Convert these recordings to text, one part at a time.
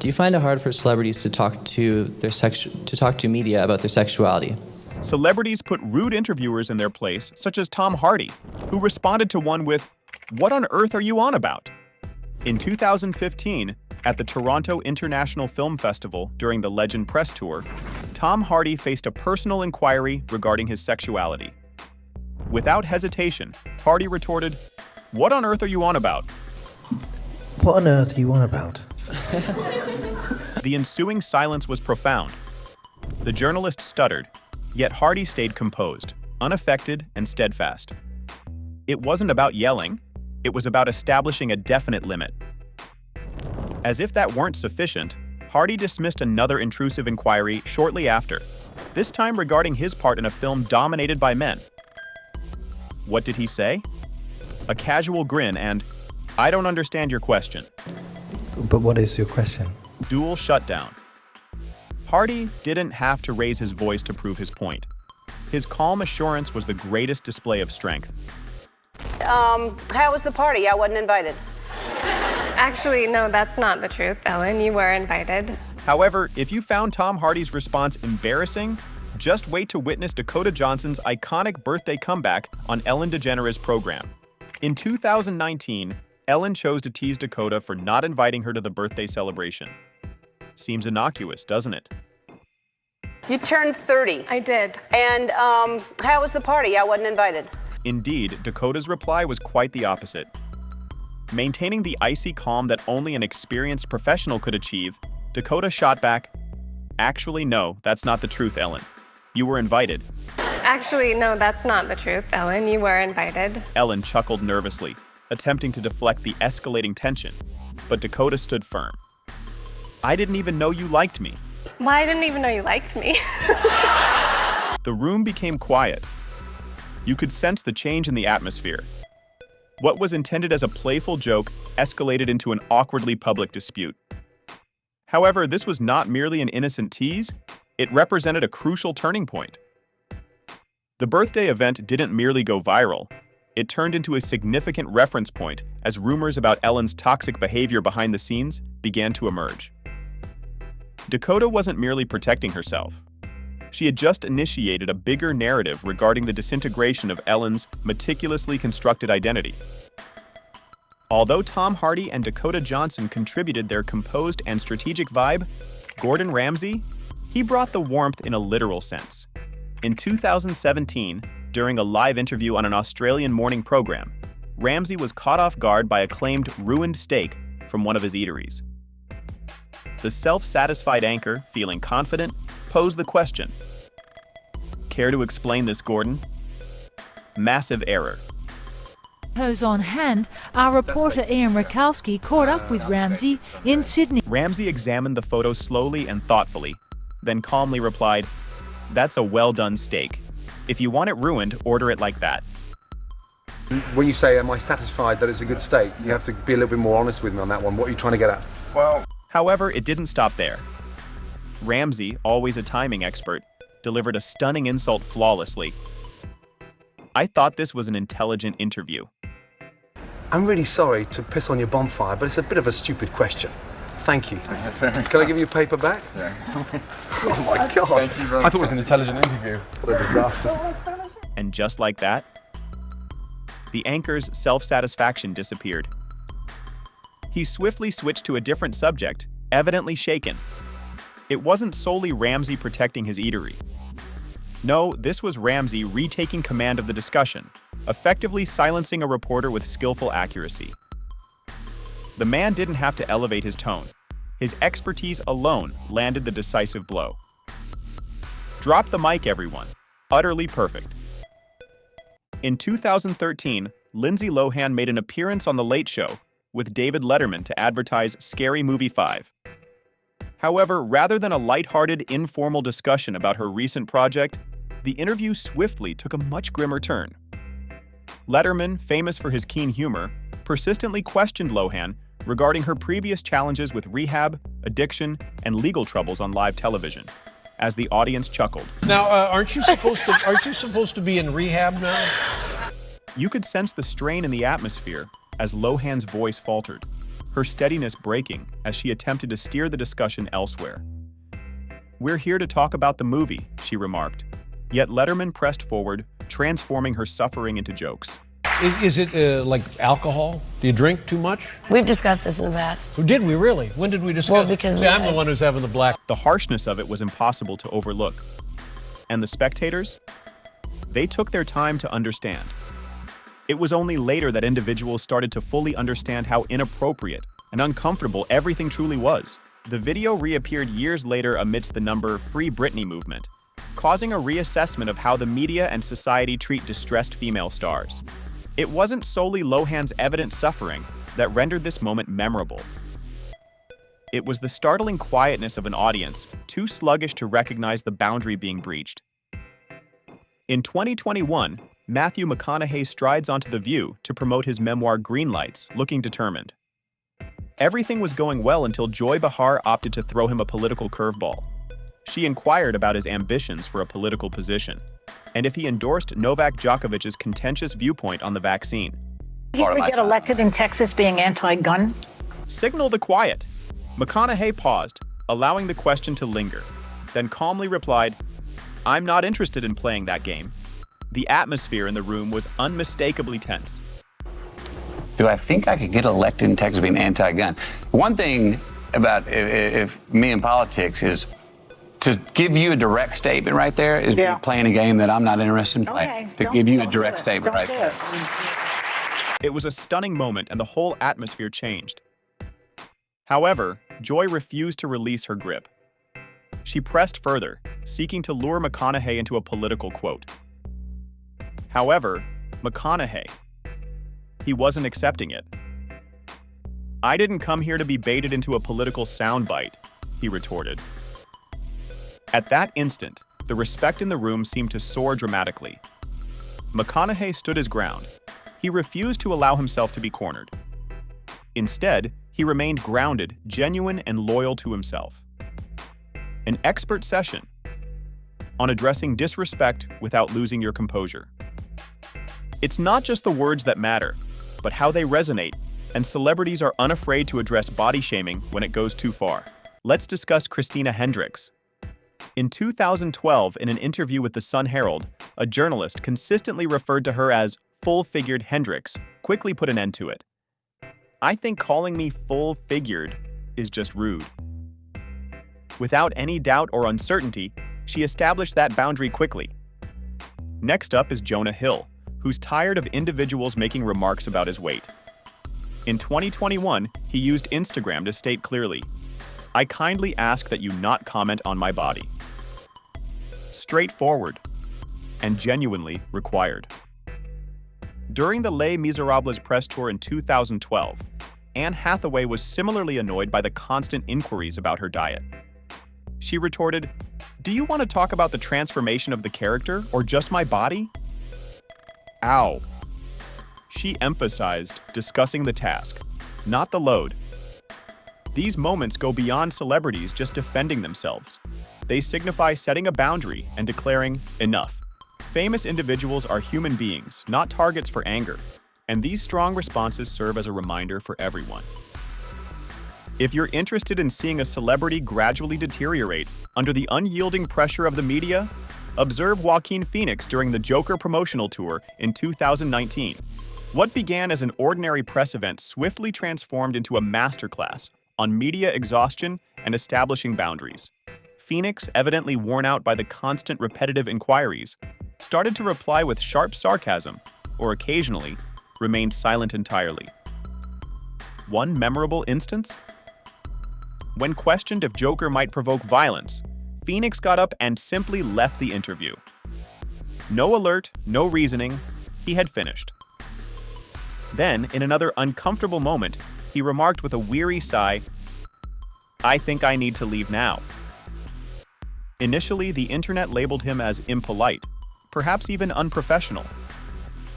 Do you find it hard for celebrities to talk to media about their sexuality? Celebrities put rude interviewers in their place, such as Tom Hardy, who responded to one with, "What on earth are you on about?" In 2015, at the Toronto International Film Festival during the Legend Press Tour, Tom Hardy faced a personal inquiry regarding his sexuality. Without hesitation, Hardy retorted, "What on earth are you on about?" What on earth are you on about? The ensuing silence was profound. The journalist stuttered, yet Hardy stayed composed, unaffected and steadfast. It wasn't about yelling, it was about establishing a definite limit. As if that weren't sufficient, Hardy dismissed another intrusive inquiry shortly after, this time regarding his part in a film dominated by men. What did he say? A casual grin and, "I don't understand your question." But what is your question? Dual shutdown. Hardy didn't have to raise his voice to prove his point. His calm assurance was the greatest display of strength. How was the party? I wasn't invited. Actually, no, that's not the truth, Ellen. You were invited. However, if you found Tom Hardy's response embarrassing, just wait to witness Dakota Johnson's iconic birthday comeback on Ellen DeGeneres' program. In 2019, Ellen chose to tease Dakota for not inviting her to the birthday celebration. Seems innocuous, doesn't it? You turned 30. I did. And, how was the party? I wasn't invited. Indeed, Dakota's reply was quite the opposite. Maintaining the icy calm that only an experienced professional could achieve, Dakota shot back, "Actually, no, that's not the truth, Ellen. You were invited." Actually, no, that's not the truth, Ellen. You were invited. Ellen chuckled nervously, attempting to deflect the escalating tension, but Dakota stood firm. "I didn't even know you liked me." Well, I didn't even know you liked me. The room became quiet. You could sense the change in the atmosphere. What was intended as a playful joke escalated into an awkwardly public dispute. However, this was not merely an innocent tease, it represented a crucial turning point. The birthday event didn't merely go viral, it turned into a significant reference point as rumors about Ellen's toxic behavior behind the scenes began to emerge. Dakota wasn't merely protecting herself. She had just initiated a bigger narrative regarding the disintegration of Ellen's meticulously constructed identity. Although Tom Hardy and Dakota Johnson contributed their composed and strategic vibe, Gordon Ramsay, he brought the warmth in a literal sense. In 2017, during a live interview on an Australian morning program, Ramsay was caught off guard by a claimed ruined steak from one of his eateries. The self-satisfied anchor, feeling confident, posed the question. Care to explain this, Gordon? Massive error. Photos on hand, our reporter Ian Rakowski caught up with Ramsay in Sydney. Ramsay examined the photo slowly and thoughtfully, then calmly replied, "That's a well-done steak. If you want it ruined, order it like that." When you say, am I satisfied that it's a good steak, you have to be a little bit more honest with me on that one. What are you trying to get at? However, it didn't stop there. Ramsay, always a timing expert, delivered a stunning insult flawlessly. "I thought this was an intelligent interview." I'm really sorry to piss on your bonfire, but it's a bit of a stupid question. Thank you. Can I give you a paper back? Yeah. Oh my God. Thank you very much. I thought it was an intelligent interview. What a disaster. And just like that, the anchor's self-satisfaction disappeared. He swiftly switched to a different subject, evidently shaken. It wasn't solely Ramsay protecting his eatery. No, this was Ramsay retaking command of the discussion, effectively silencing a reporter with skillful accuracy. The man didn't have to elevate his tone. His expertise alone landed the decisive blow. Drop the mic, everyone. Utterly perfect. In 2013, Lindsay Lohan made an appearance on The Late Show with David Letterman to advertise Scary Movie 5. However, rather than a lighthearted, informal discussion about her recent project, the interview swiftly took a much grimmer turn. Letterman, famous for his keen humor, persistently questioned Lohan regarding her previous challenges with rehab, addiction, and legal troubles on live television, as the audience chuckled. Now, aren't you supposed to be in rehab now? You could sense the strain in the atmosphere as Lohan's voice faltered. her steadiness breaking as she attempted to steer the discussion elsewhere. "We're here to talk about the movie," she remarked. Yet Letterman pressed forward, transforming her suffering into jokes. Is it like alcohol? Do you drink too much? We've discussed this in the past. Oh, did we really? When did we discuss Well, it? because See, I'm the one who's having the black. The harshness of it was impossible to overlook. And the spectators? They took their time to understand. It was only later that individuals started to fully understand how inappropriate and uncomfortable everything truly was. The video reappeared years later amidst the Free Britney movement, causing a reassessment of how the media and society treat distressed female stars. It wasn't solely Lohan's evident suffering that rendered this moment memorable. It was the startling quietness of an audience too sluggish to recognize the boundary being breached. In 2021, Matthew McConaughey strides onto The View to promote his memoir Greenlights, looking determined. Everything was going well until Joy Behar opted to throw him a political curveball. She inquired about his ambitions for a political position, and if he endorsed Novak Djokovic's contentious viewpoint on the vaccine. Did we get elected in Texas being anti-gun? Signal the quiet. McConaughey paused, allowing the question to linger, then calmly replied, "I'm not interested in playing that game." The atmosphere in the room was unmistakably tense. Do I think I could get elected in Texas being anti-gun? One thing about if me in politics is to give you a direct statement right there is playing a game that I'm not interested in playing. To give you a direct statement right there. It was a stunning moment and the whole atmosphere changed. However, Joy refused to release her grip. She pressed further, seeking to lure McConaughey into a political quote. However, McConaughey, he wasn't accepting it. "I didn't come here to be baited into a political soundbite," he retorted. At that instant, the respect in the room seemed to soar dramatically. McConaughey stood his ground. He refused to allow himself to be cornered. Instead, he remained grounded, genuine, and loyal to himself. An expert session on addressing disrespect without losing your composure. It's not just the words that matter, but how they resonate, and celebrities are unafraid to address body shaming when it goes too far. Let's discuss Christina Hendricks. In 2012, in an interview with the Sun Herald, a journalist consistently referred to her as full-figured Hendricks, quickly put an end to it. "I think calling me full-figured is just rude." Without any doubt or uncertainty, she established that boundary quickly. Next up is Jonah Hill, who's tired of individuals making remarks about his weight. In 2021, he used Instagram to state clearly, "I kindly ask that you not comment on my body." Straightforward and genuinely required. During the Les Miserables press tour in 2012, Anne Hathaway was similarly annoyed by the constant inquiries about her diet. She retorted, "Do you want to talk about the transformation of the character or just my body?" Ow. She emphasized discussing the task, not the load. These moments go beyond celebrities just defending themselves. They signify setting a boundary and declaring enough. Famous individuals are human beings, not targets for anger, and these strong responses serve as a reminder for everyone. If you're interested in seeing a celebrity gradually deteriorate under the unyielding pressure of the media, observe Joaquin Phoenix during the Joker promotional tour in 2019. What began as an ordinary press event swiftly transformed into a masterclass on media exhaustion and establishing boundaries. Phoenix, evidently worn out by the constant repetitive inquiries, started to reply with sharp sarcasm, or occasionally, remained silent entirely. One memorable instance? When questioned if Joker might provoke violence, Phoenix got up and simply left the interview. No alert, no reasoning, he had finished. Then, in another uncomfortable moment, he remarked with a weary sigh, "I think I need to leave now." Initially, the internet labeled him as impolite, perhaps even unprofessional.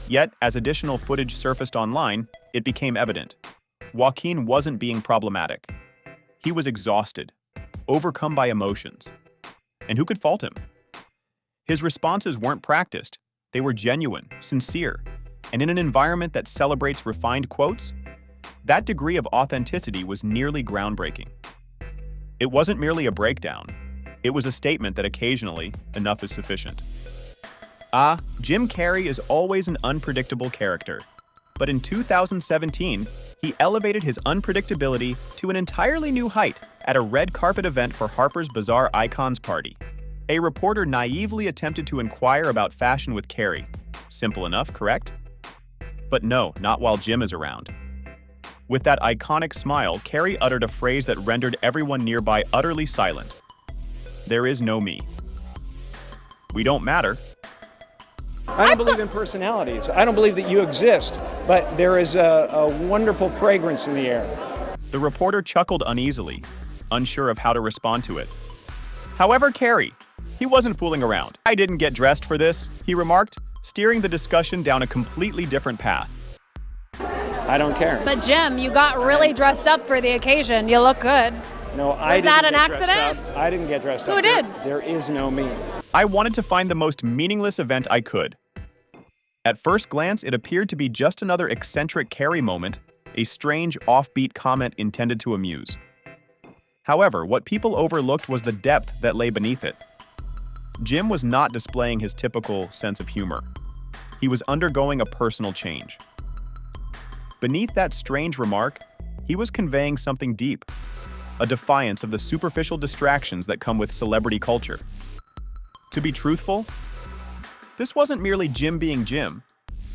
Yet, as additional footage surfaced online, it became evident. Joaquin wasn't being problematic. He was exhausted, overcome by emotions. And who could fault him? His responses weren't practiced. They were genuine, sincere, and in an environment that celebrates refined quotes, That degree of authenticity was nearly groundbreaking. It wasn't merely a breakdown. It was a statement that occasionally, enough is sufficient. Jim Carrey is always an unpredictable character. But in 2017, he elevated his unpredictability to an entirely new height at a red carpet event for Harper's Bazaar Icons Party. A reporter naively attempted to inquire about fashion with Carrey. Simple enough, correct? But no, not while Jim is around. With that iconic smile, Carrey uttered a phrase that rendered everyone nearby utterly silent. There is no me. We don't matter. I don't believe in personalities. I don't believe that you exist, but there is a wonderful fragrance in the air. The reporter chuckled uneasily, unsure of how to respond to it. However, Carrey, he wasn't fooling around. I didn't get dressed for this, he remarked, steering the discussion down a completely different path. I don't care. But Jim, you got really dressed up for the occasion. You look good. No, I didn't. Was that an get dressed accident? up. I didn't get dressed up. Who did? There is no me. I wanted to find the most meaningless event I could. At first glance, it appeared to be just another eccentric Carrey moment, a strange, offbeat comment intended to amuse. However, what people overlooked was the depth that lay beneath it. Jim was not displaying his typical sense of humor. He was undergoing a personal change. Beneath that strange remark, he was conveying something deep, a defiance of the superficial distractions that come with celebrity culture. To be truthful, this wasn't merely Jim being Jim.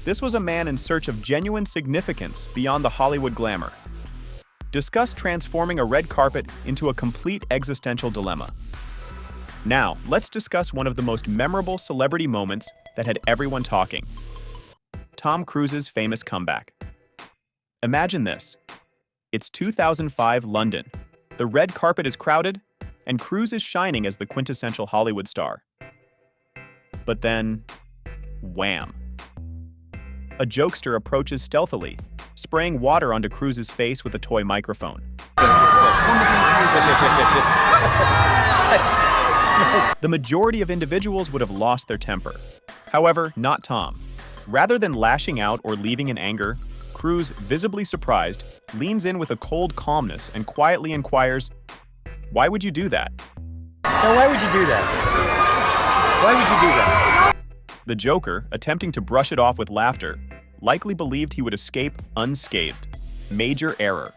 This was a man in search of genuine significance beyond the Hollywood glamour. Discuss transforming a red carpet into a complete existential dilemma. Now, let's discuss one of the most memorable celebrity moments that had everyone talking. Tom Cruise's famous comeback. Imagine this. It's 2005 London. The red carpet is crowded, and Cruise is shining as the quintessential Hollywood star. But then, wham! A jokester approaches stealthily, spraying water onto Cruise's face with a toy microphone. The majority of individuals would have lost their temper. However, not Tom. Rather than lashing out or leaving in anger, Cruise, visibly surprised, leans in with a cold calmness and quietly inquires, "Why would you do that?" Now, why would you do that? Why would you do that? The Joker, attempting to brush it off with laughter, likely believed he would escape unscathed. Major error.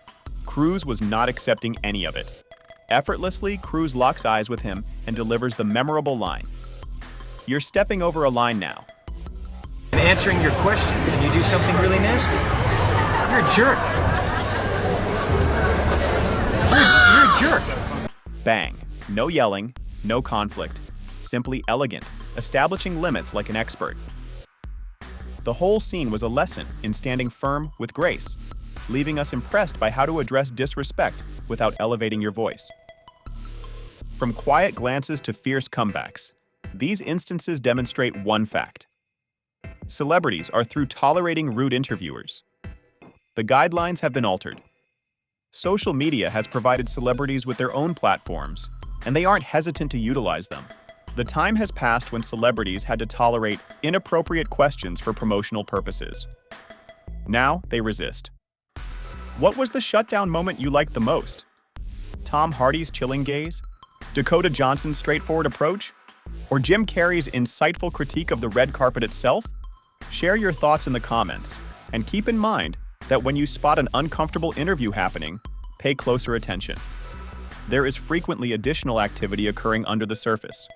Cruise was not accepting any of it. Effortlessly, Cruise locks eyes with him and delivers the memorable line. "You're stepping over a line now." And answering your questions, and you do something really nasty. You're a jerk. You're a jerk. Bang. No yelling, no conflict. Simply elegant, establishing limits like an expert. The whole scene was a lesson in standing firm with grace, leaving us impressed by how to address disrespect without elevating your voice. From quiet glances to fierce comebacks, these instances demonstrate one fact. Celebrities are through tolerating rude interviewers. The guidelines have been altered. Social media has provided celebrities with their own platforms, and they aren't hesitant to utilize them. The time has passed when celebrities had to tolerate inappropriate questions for promotional purposes. Now they resist. What was the shutdown moment you liked the most? Tom Hardy's chilling gaze? Dakota Johnson's straightforward approach? Or Jim Carrey's insightful critique of the red carpet itself? Share your thoughts in the comments, and keep in mind that when you spot an uncomfortable interview happening, pay closer attention. There is frequently additional activity occurring under the surface.